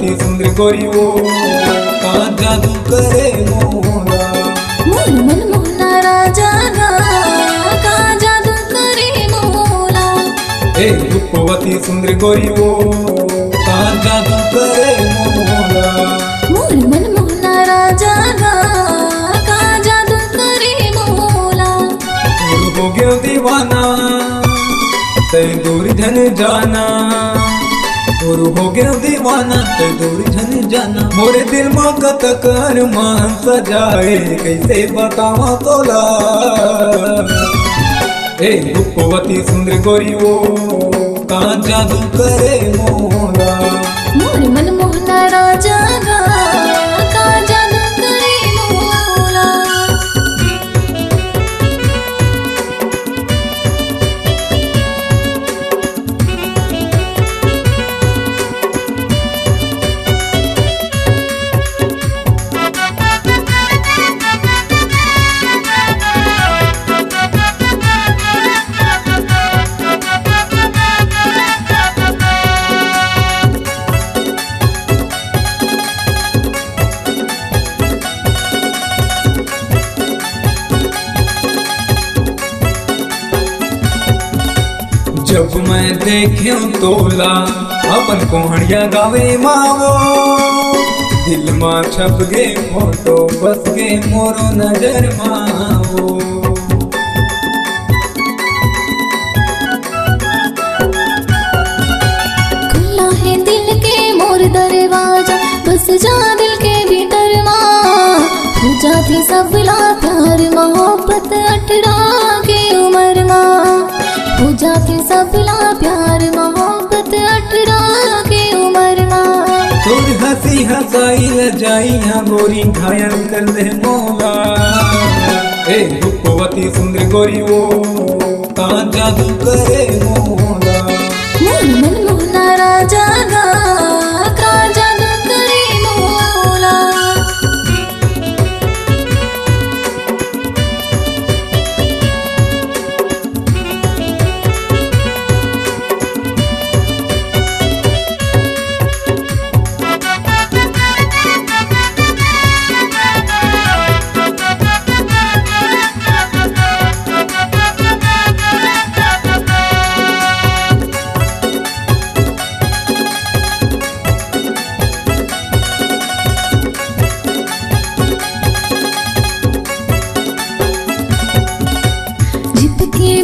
रूपवती सुंदर गोरी वो कहाँ जादू करे मोरा। मोर मन मोहना राजा गा कहाँ जादू करे मोला। ए रूपवती सुंदर गोरी वो कहाँ जादू करे मोरा। मोर मन मोहना राजा गा कहाँ जादू करे मोला। हो गयो दीवाना ते दूर जन जाना, और हो गया दीवाना ते दूर जन जाना। मोरे दिल में कतक अरमान सजाए कैसे बतावा तोला। ए रूपवती सुंदर गोरी वो कहाँ जादू करे मोला। मोर मन मोहना राजा गा कहाँ जादू करे मोला। जब मैं देख्यो तोला अपन कोहड़िया गावे मावो, दिल मां छप गे फोटो बस गे मोरो नजर मावो। खुला है दिल के मोर दरवाजा बस जा दिल के भीतर माँ। हो जाती सबला प्यार मोहब्बत 18 की उम्र माँ। हो जाती सबला प्यार मोहब्बत 18 की उम्र माँ। तोर हंसी हंसाई लजाई गोरी घायल कर दे मोला। ए रूपवती सुंदर गोरी वो कहाँ जादू करे मोला। मोर मन मोहना राजा गा कहाँ जादू करे मोला।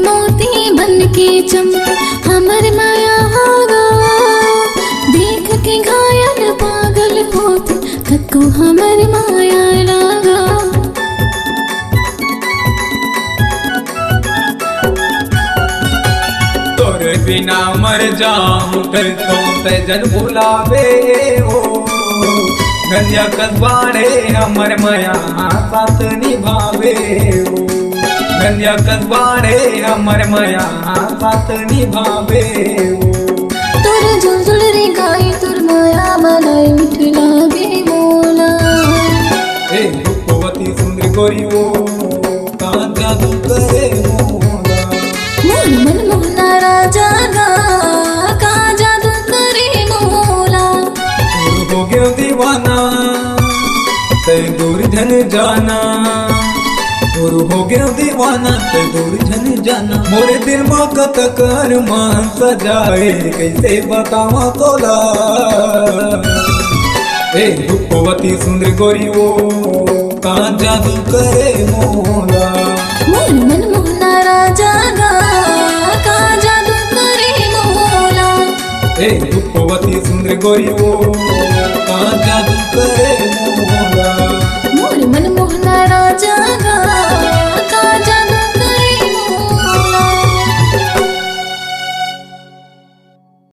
मोती बन के चमक हमर माया होगा। देख के घायल पागल होते कको हमर माया लागा। तोरे बिना मर जाऊं कर तो ते जन भुलावे हो। गंजा कसबाड़े हमर माया साथ निभावे हो। गंजा कसबाड़े हमर माया साथ निभावे हो। तोर जुलजुल रे गाई तुर माया मलाई मिठ लागे मोला। ए रूपवती सुंदर गोरी वो कहाँ जादू करे मोला। मोर मन मोहना राजा गा कहाँ जादू करे मोला। हो गयो दीवाना ते दूर जन जाना, और हो गया दीवाना ते दूर जन जाना। मोरे दिल में कतक अरमान सजाए कैसे बतावा तोला। ए रूपवती सुंदर गोरी वो कहाँ जादू करे मोला। मोर मन मोहना राजा गा कहाँ जादू करे मोला। ए रूपवती सुंदर गोरी वो कहाँ जादू करे मोला।